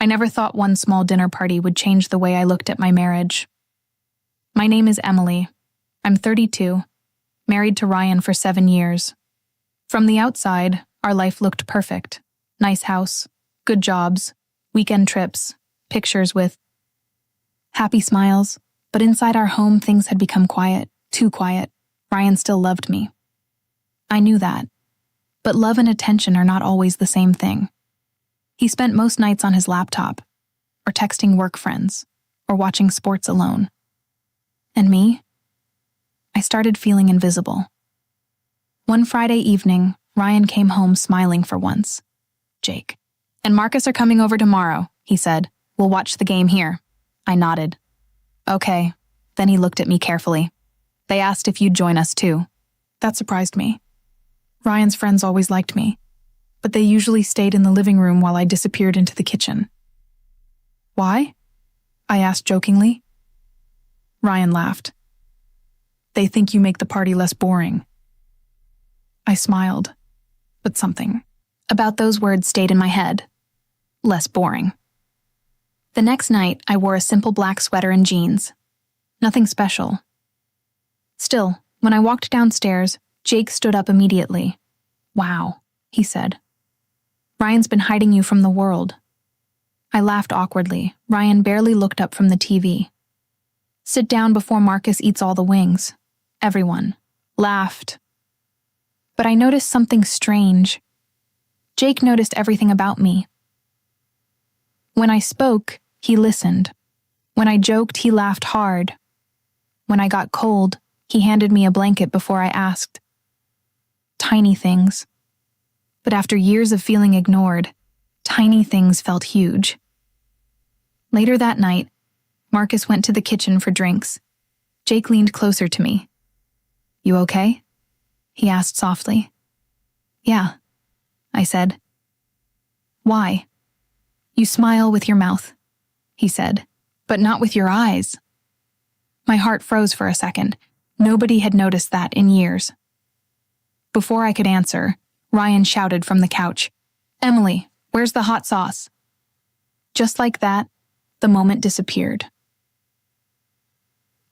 I never thought one small dinner party would change the way I looked at my marriage. My name is Emily. I'm 32, married to Ryan for 7 years. From the outside, our life looked perfect. Nice house, good jobs, weekend trips, pictures with happy smiles. But inside our home, things had become quiet, too quiet. Ryan still loved me. I knew that. But love and attention are not always the same thing. He spent most nights on his laptop, or texting work friends, or watching sports alone. And me? I started feeling invisible. One Friday evening, Ryan came home smiling for once. Jake. And Marcus are coming over tomorrow, he said. We'll watch the game here. I nodded. Okay. Then he looked at me carefully. They asked if you'd join us too. That surprised me. Ryan's friends always liked me, but they usually stayed in the living room while I disappeared into the kitchen. Why? I asked jokingly. Ryan laughed. They think you make the party less boring. I smiled, but something about those words stayed in my head. Less boring. The next night, I wore a simple black sweater and jeans. Nothing special. Still, when I walked downstairs, Jake stood up immediately. Wow, he said. Ryan's been hiding you from the world. I laughed awkwardly. Ryan barely looked up from the TV. Sit down before Marcus eats all the wings. Everyone laughed. But I noticed something strange. Jake noticed everything about me. When I spoke, he listened. When I joked, he laughed hard. When I got cold, he handed me a blanket before I asked. Tiny things. But after years of feeling ignored, tiny things felt huge. Later that night, Marcus went to the kitchen for drinks. Jake leaned closer to me. You okay? He asked softly. Yeah, I said. Why? You smile with your mouth, he said, but not with your eyes. My heart froze for a second. Nobody had noticed that in years. Before I could answer, Ryan shouted from the couch, Emily, where's the hot sauce? Just like that, the moment disappeared.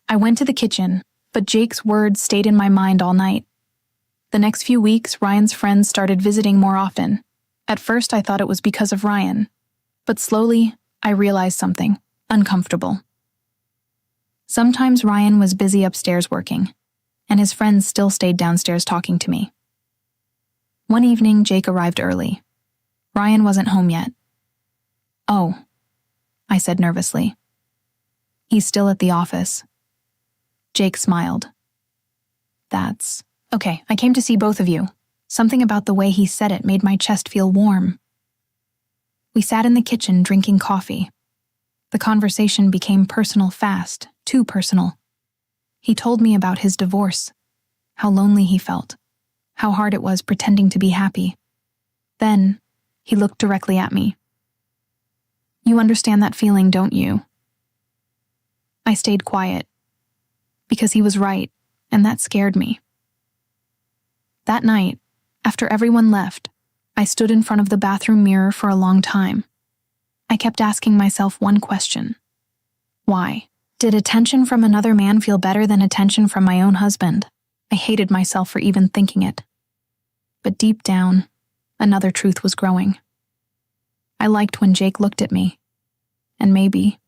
I went to the kitchen, but Jake's words stayed in my mind all night. The next few weeks, Ryan's friends started visiting more often. At first, I thought it was because of Ryan, but slowly, I realized something uncomfortable. Sometimes Ryan was busy upstairs working, and his friends still stayed downstairs talking to me. One evening, Jake arrived early. Ryan wasn't home yet. Oh, I said nervously. He's still at the office. Jake smiled. That's okay. I came to see both of you. Something about the way he said it made my chest feel warm. We sat in the kitchen drinking coffee. The conversation became personal fast, too personal. He told me about his divorce, how lonely he felt, how hard it was pretending to be happy. Then, he looked directly at me. You understand that feeling, don't you? I stayed quiet, because he was right, and that scared me. That night, after everyone left, I stood in front of the bathroom mirror for a long time. I kept asking myself one question. Why? Did attention from another man feel better than attention from my own husband? I hated myself for even thinking it. But deep down, another truth was growing. I liked when Jake looked at me, and maybe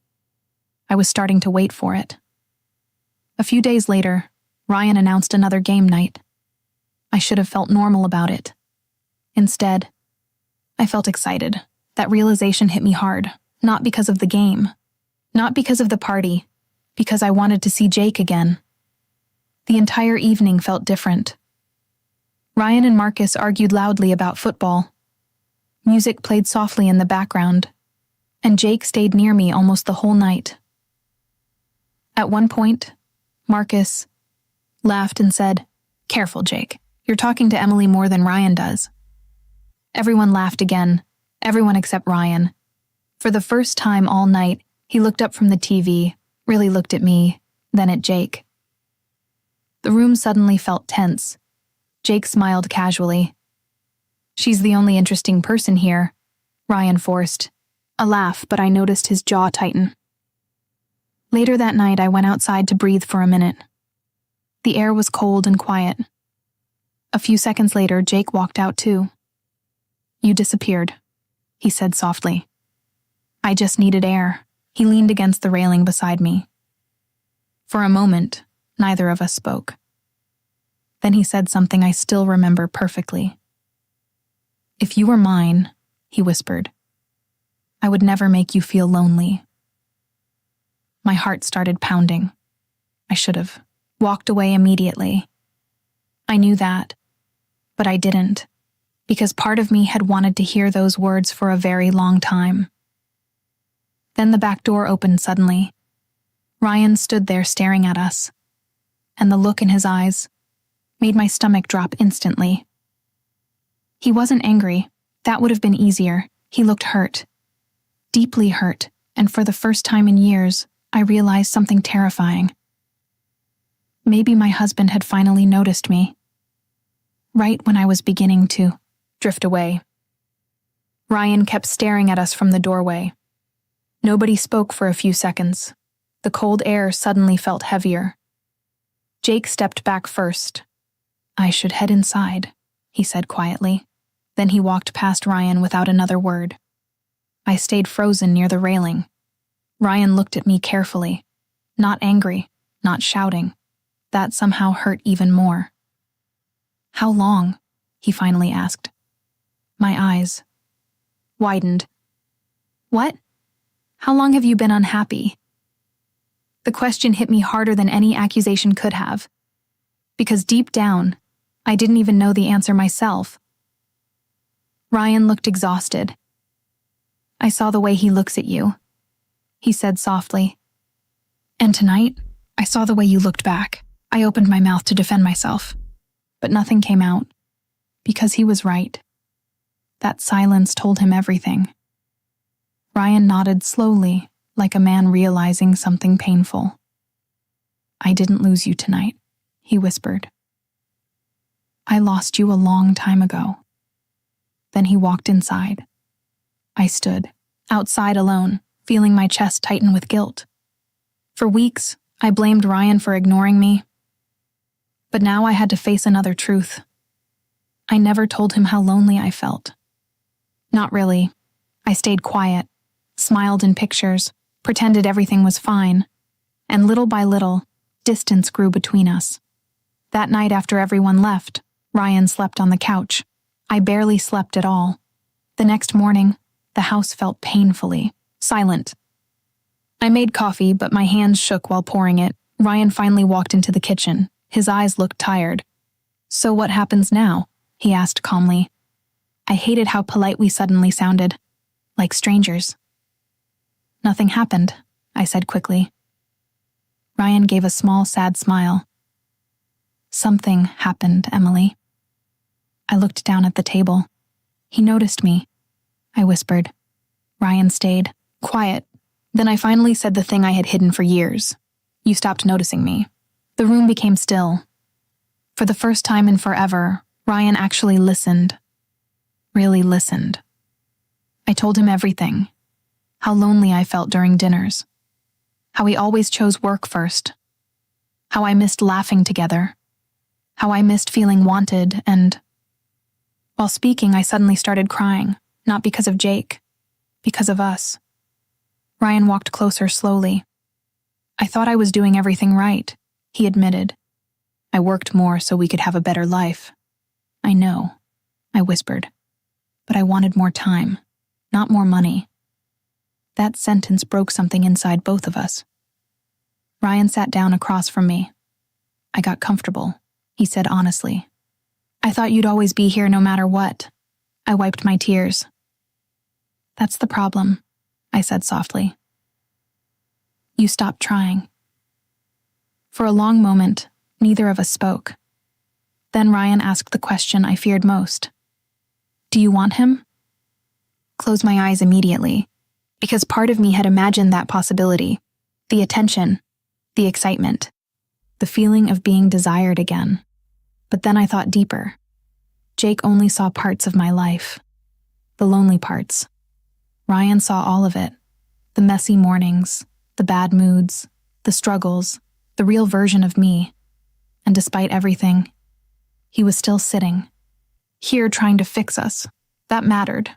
I was starting to wait for it. A few days later, Ryan announced another game night. I should have felt normal about it. Instead, I felt excited. That realization hit me hard, not because of the game, not because of the party, because I wanted to see Jake again. The entire evening felt different. Ryan and Marcus argued loudly about football. Music played softly in the background, and Jake stayed near me almost the whole night. At one point, Marcus laughed and said, "Careful, Jake. You're talking to Emily more than Ryan does." Everyone laughed again, everyone except Ryan. For the first time all night, he looked up from the TV, really looked at me, then at Jake. The room suddenly felt tense. Jake smiled casually. "She's the only interesting person here," Ryan forced. A laugh, but I noticed his jaw tighten. Later that night, I went outside to breathe for a minute. The air was cold and quiet. A few seconds later, Jake walked out too. "You disappeared," he said softly. "I just needed air." He leaned against the railing beside me. For a moment, neither of us spoke. Then he said something I still remember perfectly. "If you were mine," he whispered, "I would never make you feel lonely." My heart started pounding. I should have walked away immediately. I knew that, but I didn't, because part of me had wanted to hear those words for a very long time. Then the back door opened suddenly. Ryan stood there staring at us, and the look in his eyes made my stomach drop instantly. He wasn't angry. That would have been easier. He looked hurt, deeply hurt, and for the first time in years, I realized something terrifying. Maybe my husband had finally noticed me, right when I was beginning to drift away. Ryan kept staring at us from the doorway. Nobody spoke for a few seconds. The cold air suddenly felt heavier. Jake stepped back first. "I should head inside," he said quietly. Then he walked past Ryan without another word. I stayed frozen near the railing. Ryan looked at me carefully, not angry, not shouting. That somehow hurt even more. "How long?" he finally asked. My eyes widened. "What? How long have you been unhappy?" The question hit me harder than any accusation could have, because deep down, I didn't even know the answer myself. Ryan looked exhausted. "I saw the way he looks at you," he said softly. "And tonight, I saw the way you looked back." I opened my mouth to defend myself, but nothing came out, because he was right. That silence told him everything. Ryan nodded slowly, like a man realizing something painful. "I didn't lose you tonight," he whispered. "I lost you a long time ago." Then he walked inside. I stood, outside alone, feeling my chest tighten with guilt. For weeks, I blamed Ryan for ignoring me. But now I had to face another truth. I never told him how lonely I felt. Not really. I stayed quiet, smiled in pictures, pretended everything was fine, and little by little, distance grew between us. That night after everyone left, Ryan slept on the couch. I barely slept at all. The next morning, the house felt painfully silent. I made coffee, but my hands shook while pouring it. Ryan finally walked into the kitchen. His eyes looked tired. "So what happens now?" he asked calmly. I hated how polite we suddenly sounded, like strangers. "Nothing happened," I said quickly. Ryan gave a small, sad smile. "Something happened, Emily." I looked down at the table. He noticed me. I whispered. Ryan stayed quiet. Then I finally said the thing I had hidden for years. "You stopped noticing me." The room became still. For the first time in forever, Ryan actually listened. Really listened. I told him everything. How lonely I felt during dinners. How we always chose work first. How I missed laughing together. How I missed feeling wanted, and while speaking, I suddenly started crying, not because of Jake, because of us. Ryan walked closer slowly. "I thought I was doing everything right," he admitted. "I worked more so we could have a better life." "I know," I whispered. "But I wanted more time, not more money." That sentence broke something inside both of us. Ryan sat down across from me. "I got comfortable," he said honestly. "I thought you'd always be here no matter what." I wiped my tears. "That's the problem," I said softly. "You stopped trying." For a long moment, neither of us spoke. Then Ryan asked the question I feared most. "Do you want him?" Closed my eyes immediately, because part of me had imagined that possibility, the attention, the excitement, the feeling of being desired again. But then I thought deeper. Jake only saw parts of my life, the lonely parts. Ryan saw all of it. The messy mornings, the bad moods, the struggles, the real version of me. And despite everything, he was still sitting, here trying to fix us. That mattered.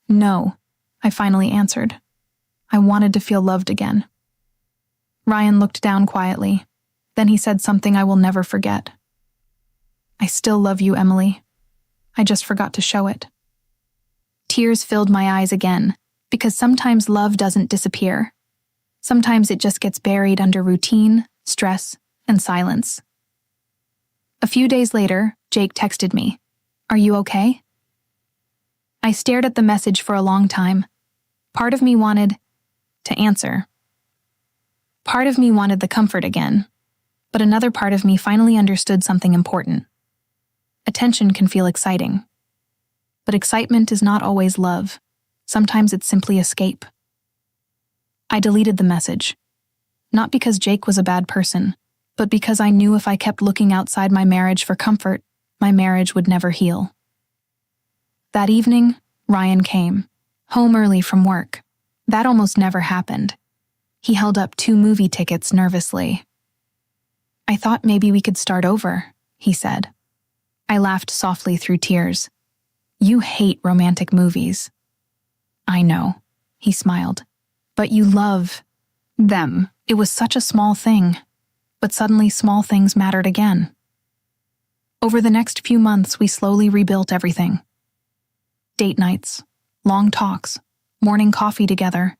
No, I finally answered. I wanted to feel loved again. Ryan looked down quietly. Then he said something I will never forget. I still love you, Emily. I just forgot to show it. Tears filled my eyes again, because sometimes love doesn't disappear. Sometimes it just gets buried under routine, stress, and silence. A few days later, Jake texted me, "Are you okay?" I stared at the message for a long time. Part of me wanted to answer. Part of me wanted the comfort again, but another part of me finally understood something important. Attention can feel exciting, but excitement is not always love. Sometimes it's simply escape. I deleted the message, not because Jake was a bad person, but because I knew if I kept looking outside my marriage for comfort, my marriage would never heal. That evening, Ryan came, home early from work. That almost never happened. He held up 2 movie tickets nervously. "I thought maybe we could start over," he said. I laughed softly through tears. "You hate romantic movies." "I know," he smiled. "But you love them." It was such a small thing, but suddenly small things mattered again. Over the next few months, we slowly rebuilt everything. Date nights, long talks, morning coffee together.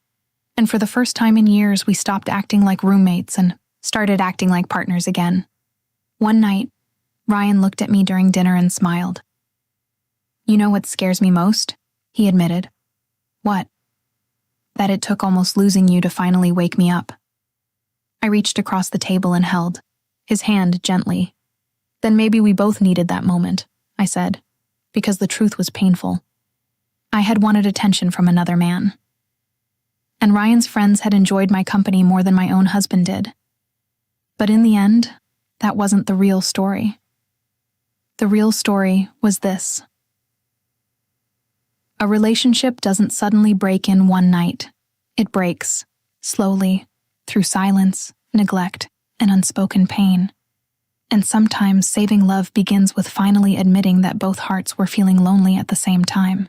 And for the first time in years, we stopped acting like roommates and started acting like partners again. One night, Ryan looked at me during dinner and smiled. "You know what scares me most?" he admitted. "What?" "That it took almost losing you to finally wake me up." I reached across the table and held his hand gently. "Then maybe we both needed that moment," I said, because the truth was painful. I had wanted attention from another man. And Ryan's friends had enjoyed my company more than my own husband did. But in the end, that wasn't the real story. The real story was this. A relationship doesn't suddenly break in one night. It breaks, slowly, through silence, neglect, and unspoken pain. And sometimes saving love begins with finally admitting that both hearts were feeling lonely at the same time.